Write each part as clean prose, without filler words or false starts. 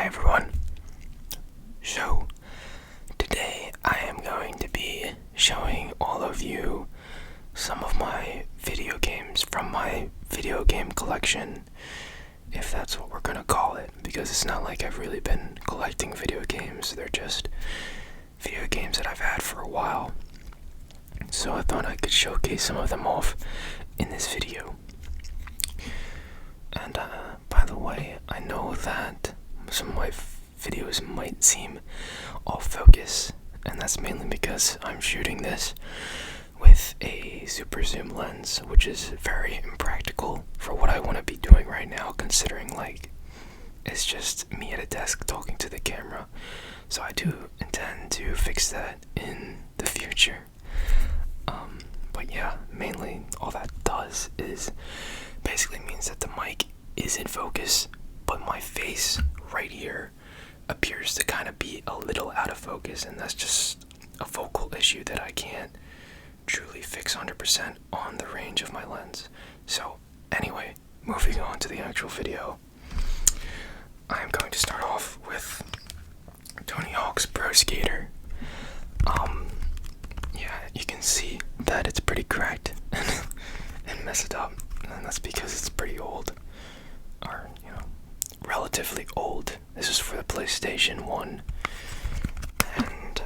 Hi everyone. So, today I am going to be showing all of you some of my video games from my video game collection, if that's what we're gonna call it, because it's not like I've really been collecting video games, they're just video games that I've had for a while. So I thought I could showcase some of them off in this video. And by the way, I know that some of my videos might seem off focus, and that's mainly because I'm shooting this with a super zoom lens, which is very impractical for what I want to be doing right now, considering like it's just me at a desk talking to the camera. So I do intend to fix that in the future. But yeah, mainly all that does is basically means that the mic is in focus, but my face right here appears to kind of be a little out of focus, and that's just a focal issue that I can't truly fix 100% on the range of my lens. So anyway, moving on to the actual video, I'm going to start off with Tony Hawk's Pro Skater. Yeah, you can see that it's pretty cracked and messed up, and that's because it's pretty old, or relatively old. This is for the PlayStation 1, and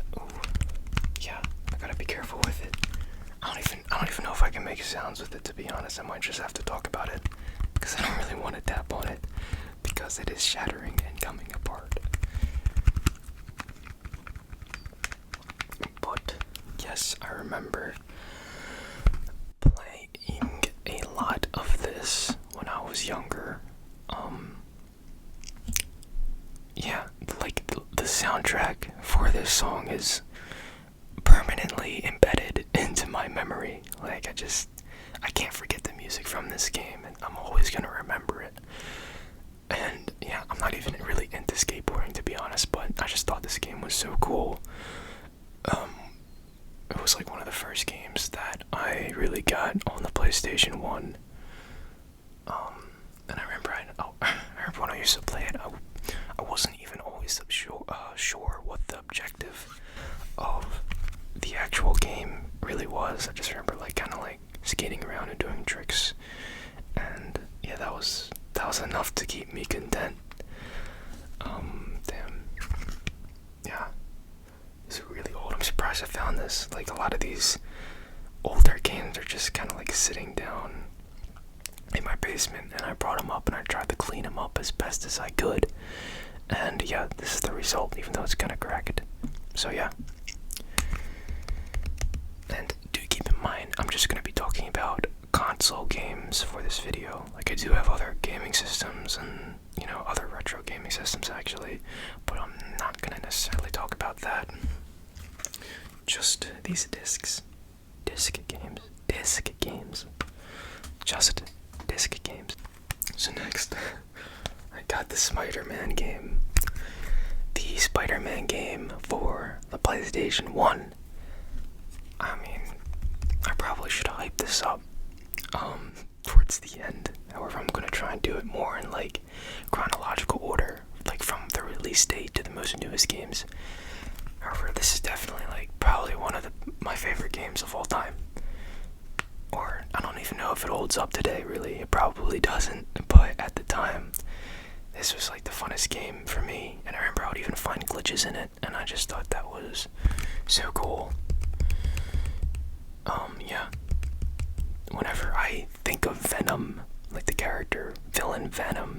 yeah, I gotta be careful with it. I don't even know if I can make sounds with it, to be honest. I might just have to talk about it, because I don't really want to tap on it, because it is shattering and coming apart. But yes, I remember playing a lot of this when I was younger. Yeah, like the soundtrack for this song is permanently embedded into my memory. Like I can't forget the music from this game, and I'm always gonna remember it. And yeah, I'm not even really into skateboarding, to be honest, but I just thought this game was so cool. It was like one of the first games that I really got on the PlayStation 1. And I remember when I used to play it, I wasn't even always sure what the objective of the actual game really was. I just remember kind of skating around and doing tricks, and yeah, that was enough to keep me content. Damn. Yeah. It's really old. I'm surprised I found this. Like, a lot of these older games are just kind of sitting down in my basement, and I brought them up and I tried to clean them up as best as I could. And yeah, this is the result, even though it's kind of cracked. So yeah. And do keep in mind, I'm just going to be talking about console games for this video. Like, I do have other gaming systems and, other retro gaming systems actually, but I'm not going to necessarily talk about that. Just these disc games. Just disc games. So next, I got the SpiderMan game. The SpiderMan game for the PlayStation 1. I mean, I probably should hype this up towards the end. However, I'm gonna try and do it more in chronological order, from the release date to the most newest games. However, this is definitely probably one of my favorite games of all time. Or I don't even know if it holds up today, really. It probably doesn't, but at the time, this was the funnest game for me, and I remember I would even find glitches in it, and I just thought that was so cool. Yeah. Whenever I think of Venom, the character, villain Venom,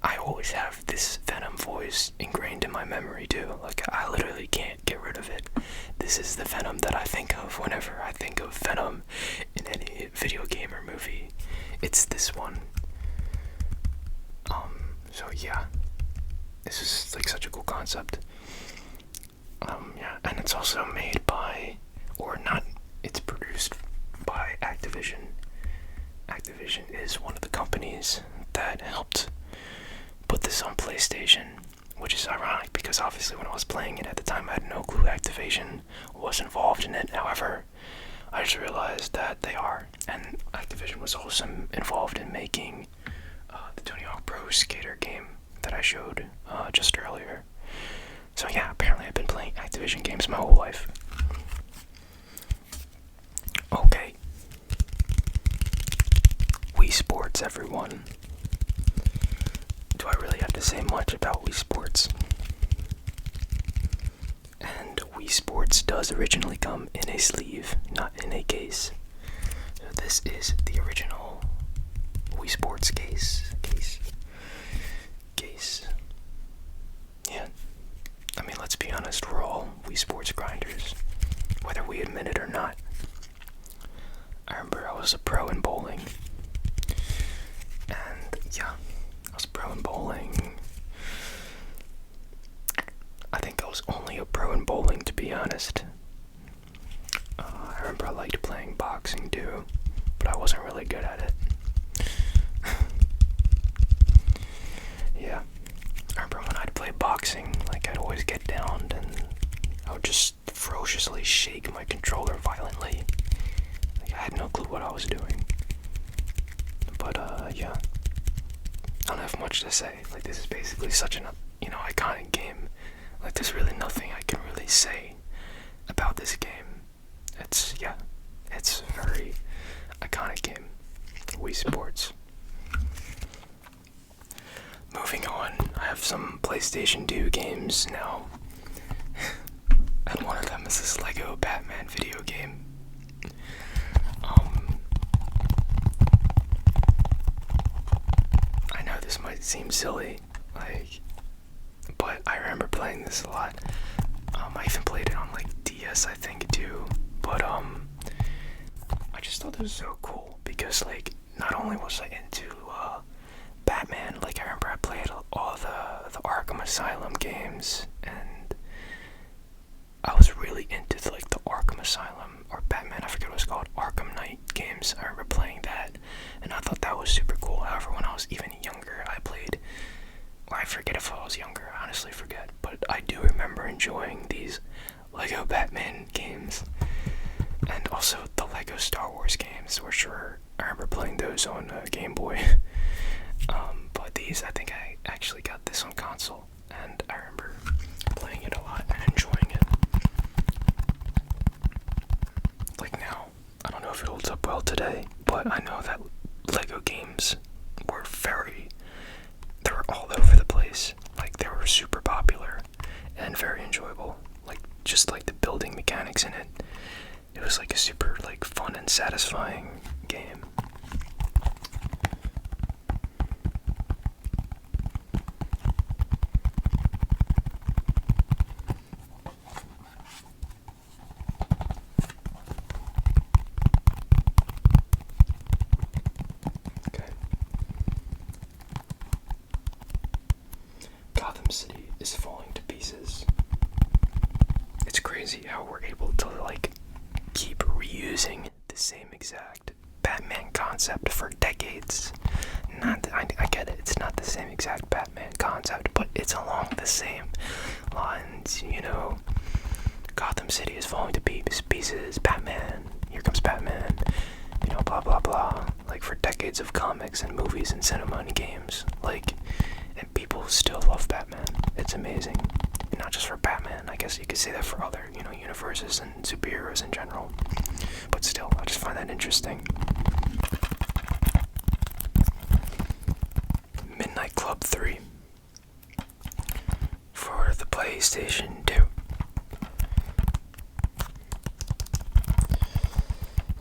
I always have this Venom voice ingrained in my memory too. I literally can't get rid of it. This is the Venom that I think of whenever I think of Venom in any video game or movie. It's this one. So yeah, this is such a cool concept. Yeah, and it's also made by, or not, it's produced by Activision. Activision is one of the companies that helped put this on PlayStation, which is ironic because obviously when I was playing it at the time I had no clue Activision was involved in it. However, I just realized that they are, and Activision was also involved in making the Tony Hawk Pro Skater game, that I showed just earlier. So yeah, apparently I've been playing Activision games my whole life. Okay. Wii Sports, everyone. Do I really have to say much about Wii Sports? And Wii Sports does originally come in a sleeve, not in a case. So this is the original Wii Sports case. Yeah. I mean, let's be honest, we're all Wii Sports grinders, whether we admit it or not. I remember I was a pro in bowling. And yeah, I was a pro in bowling. I think I was only a pro in bowling, to be honest. I remember I liked playing boxing too, but I wasn't really good at it. Yeah, I remember when I'd play boxing, like I'd always get downed and I would just ferociously shake my controller violently. Like I had no clue what I was doing. But yeah, I don't have much to say. Like this is basically such an, iconic game. Like there's really nothing I can really say about this game. It's a very iconic game. Wii Sports. Moving on, I have some PlayStation 2 games now. And one of them is this Lego Batman video game. I know this might seem silly, but I remember playing this a lot. I even played it on DS, I think, too. But I just thought this was so cool because not only was I into Batman, I remember I played all the Arkham Asylum games, and I was really into the Arkham Asylum or Batman, I forget what it's called, Arkham Knight games. I remember playing that, and I thought that was super cool. However, when I was even younger, I played, well, I forget if I was younger, I honestly forget, but I do remember enjoying these Lego Batman games, and also the Lego Star Wars games, which I remember playing those on Game Boy. But these, I think I actually got this on console, and I remember playing it a lot and enjoying it. Now, I don't know if it holds up well today, but I know that Lego games they were all over the place. They were super popular and very enjoyable. Just the building mechanics in it. It was a super fun and satisfying game. City is falling to pieces. It's crazy how we're able to keep reusing the same exact Batman concept for decades. I get it, it's not the same exact Batman concept, but it's along the same lines, Gotham City is falling to pieces, Batman, here comes Batman, blah blah blah. For decades of comics and movies and cinema and games, and people still love Batman. It's amazing. And not just for Batman, I guess you could say that for other, universes and superheroes in general. But still, I just find that interesting. Midnight Club 3 for the PlayStation 2.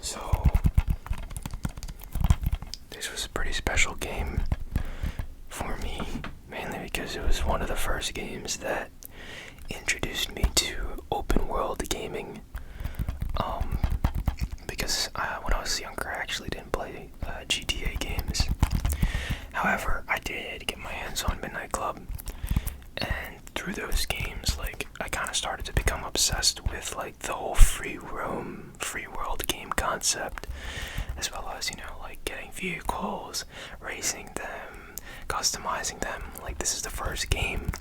So, this was a pretty special game for me, mainly because it was one of the first games that introduced me to open world gaming. Because when I was younger, I actually didn't play GTA games. However, I did get my hands on Midnight Club, and through those games, I kind of started to become obsessed with the whole free world game concept, as well as getting vehicles, racing them, customizing them. This is the first game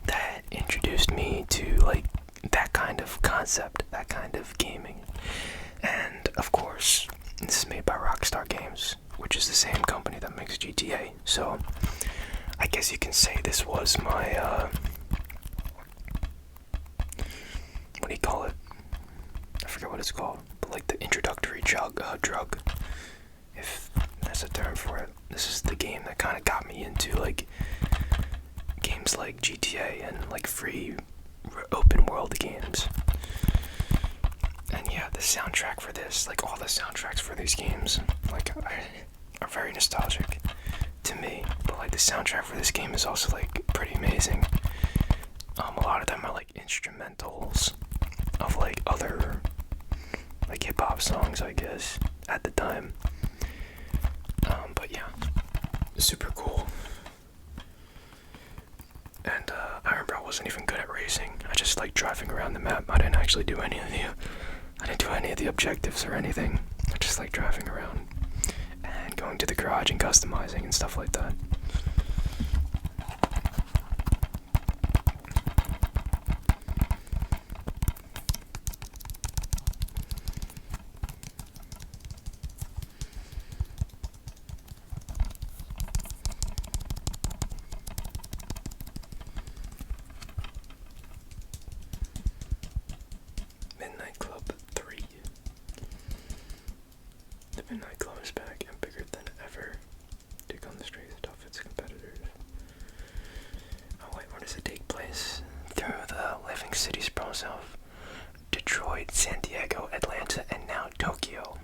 that introduced me to that kind of concept, that kind of gaming. And of course, this is made by Rockstar Games, which is the same company that makes GTA. So I guess you can say this was my, what do you call it? I forget what it's called, but like the introductory drug, if that's a term for it. This is the game that kind of got me into like games like GTA and like free open world games. And yeah, the soundtrack for this, like all the soundtracks for these games, like are very nostalgic to me. But like the soundtrack for this game is also like pretty amazing. A lot of them are like instrumentals of like other like hip hop songs, I guess, at the time. But yeah, super cool. And I remember I wasn't even good at racing. I just liked driving around the map. I didn't actually do any of the objectives or anything. I just like driving around and going to the garage and customizing and stuff like that. Midnight Club 3. The Midnight Club is back and bigger than ever. Take on the streets, tough its competitors. Oh wait, where does it take place? Through the living cities of Detroit, San Diego, Atlanta, and now Tokyo.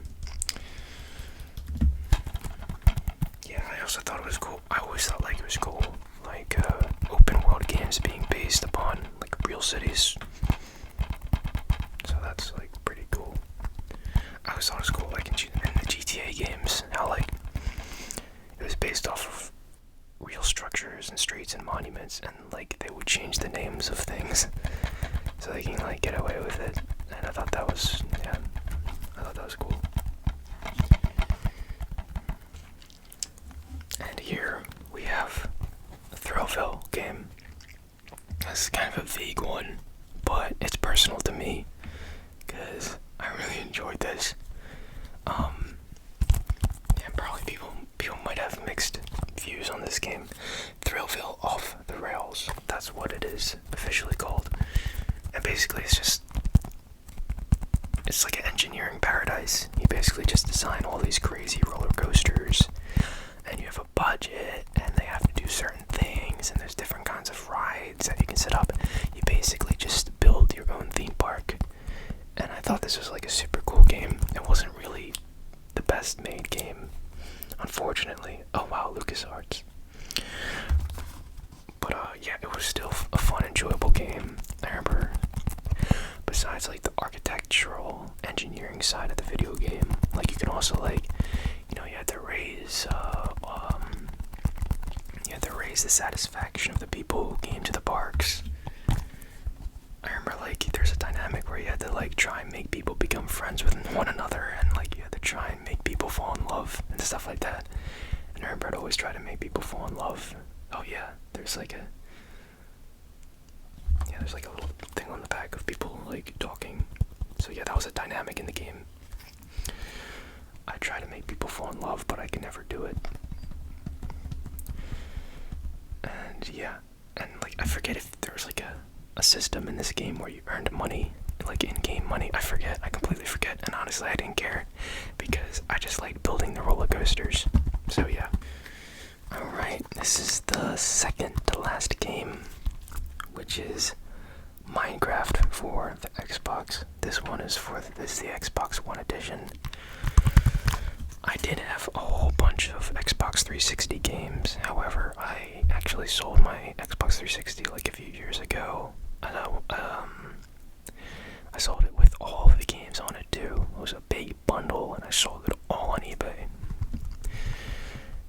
Yeah, I also thought it was cool. I always thought like it was cool, like open world games being based upon like real cities. So that's like pretty cool. I always thought it was cool, like in the GTA games, how like it was based off of real structures and streets and monuments, and like they would change the names of things so they can like get away with it. And I thought that was cool. And here we have a Thrillville game. This is kind of a vague one, but it's personal to me because I really enjoyed this. And probably people might have mixed views on this game. Thrillville Off the Rails, that's what it is officially called. And basically it's like an engineering paradise. You basically just design all these crazy roller coasters, and you have a budget, and they have to do certain things, and there's different kinds of rides that you can set up. You basically just build your own theme park. And I thought this was like a super cool game. It wasn't really the best made game, unfortunately. Oh wow, LucasArts. But yeah, it was still a fun, enjoyable game. I remember, besides like the architectural engineering side of the video game, like you can also like, you had to raise the satisfaction of the people who came to the parks. I remember like there's a dynamic where you had to like try and make people become friends with one another, and like you had to try and make people fall in love and stuff like that. And I remember I'd always try to make people fall in love. Oh yeah, there's like a little thing on the back of people like talking. So yeah, that was a dynamic in the game. I try to make people fall in love, but I can never do it. And yeah, and like I forget if there was like a system in this game where you earned money, like in-game money. I completely forget, and honestly I didn't care because I just liked building the roller coasters. So yeah. Alright, this is the second to last game, which is Minecraft for the Xbox. This is the Xbox One edition. I did have a whole bunch of Xbox 360 games. However, I actually sold my Xbox 360 like a few years ago. And I sold it with all of the games on it too. It was a big bundle, and I sold it all on eBay.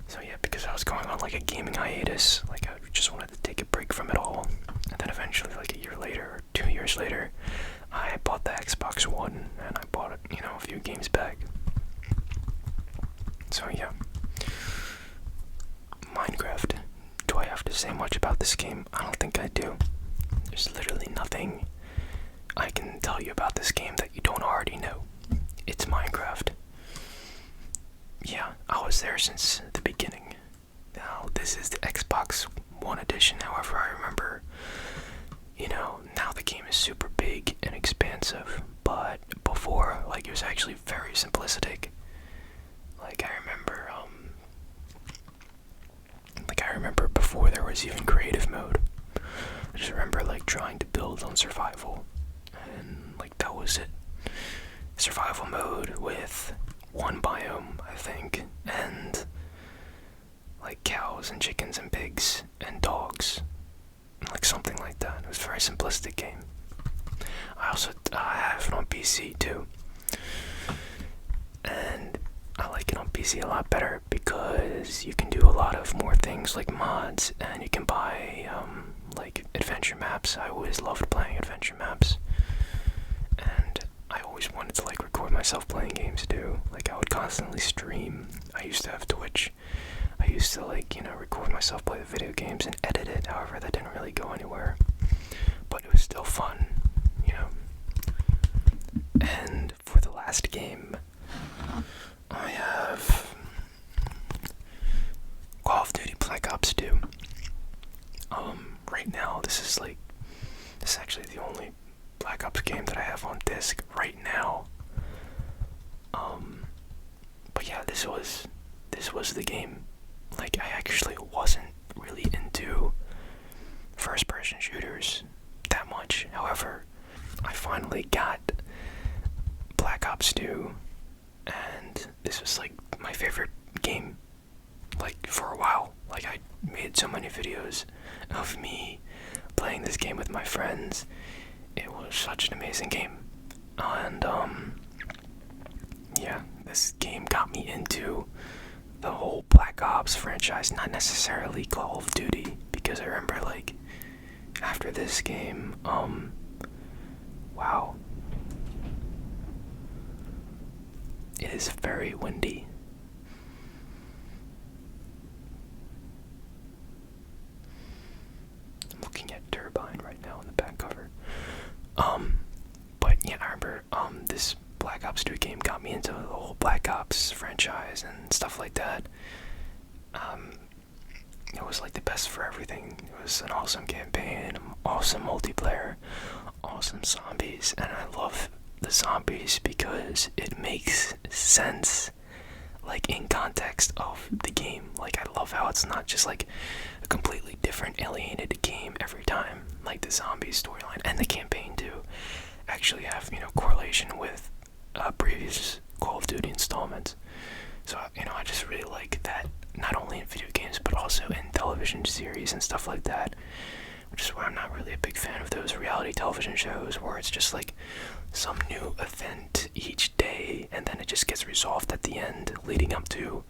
So yeah, because I was going on like a gaming hiatus, like I just wanted to take a break from it all. And then eventually, like a year later or 2 years later, I bought the Xbox One, and I bought it, a few games back. So yeah, Minecraft. Do I have to say much about this game? I don't think I do. There's literally nothing I can tell you about this game that you don't already know. It's Minecraft. Yeah, I was there since the beginning. Now, this is the Xbox 1 edition. However, I remember, now the game is super big and expansive, but before, it was actually very simplistic. I remember before there was even creative mode. I just remember, trying to build on survival, and, that was it. Survival mode with 1 biome, I think, and, cows and chickens and pigs and dogs, something like that. It was a very simplistic game. I also have it on PC, too, and I like it on PC a lot better because you can do a lot of more things like mods, and you can buy adventure maps. I always loved playing adventure maps, and I always wanted to record myself playing games too. I would constantly stream. I used to have Twitch. I used to record myself play the video games and edit it. However, that didn't really go anywhere, but it was still fun, And for the last game, I have Call of Duty Black Ops 2. Right now, this is actually the only Black Ops game that I have on disc right now. But yeah, this was the game. I actually wasn't really into first-person shooters that much. However, I finally got Black Ops 2, and this was my favorite game for a while. I made so many videos of me playing this game with my friends. It was such an amazing game, and yeah, this game got me into the whole Black Ops franchise, not necessarily Call of Duty, because I remember after this game, wow, it is very windy. I'm looking at Turbine right now in the back cover. But yeah, I remember this Black Ops 2 game got me into the whole Black Ops franchise and stuff like that. It was the best for everything. It was an awesome campaign, awesome multiplayer, awesome zombies, and I love the zombies because it makes sense in context of the game. I love how it's not just a completely different alienated game every time. The zombie storyline and the campaign too actually have correlation with previous Call of Duty installments. So I just really like that, not only in video games but also in television series and stuff like that, which is why I'm not really a big fan of those reality television shows where it's just some new event each day and then it just gets resolved at the end, leading up to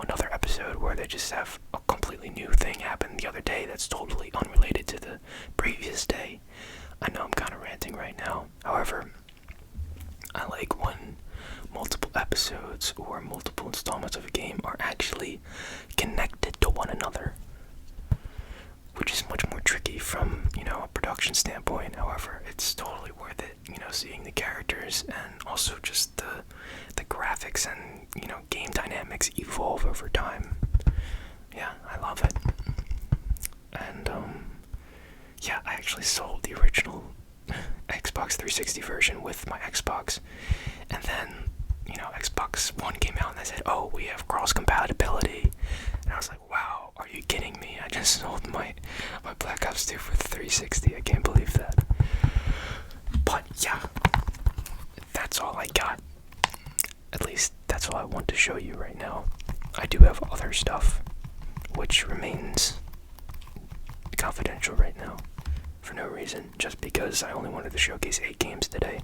another episode where they just have a completely new thing happen the other day that's totally unrelated to the previous day. I know I'm kind of ranting right now. However, I like when multiple episodes or multiple installments of a game are actually connected to one another, which is much more tricky from, a production standpoint. However, it's totally worth it, seeing the characters and also just the graphics and, game dynamics evolve over time. Yeah, I love it. And, yeah, I actually sold the original Xbox 360 version with my Xbox, and then, Xbox One came out and they said, oh, we have cross-compatibility, and I was like, wow, are you kidding me? I just sold my Black Ops 2 for 360, I can't believe that. But yeah, that's all I got. At least that's all I want to show you right now. I do have other stuff, which remains confidential right now, for no reason, just because I only wanted to showcase 8 games today.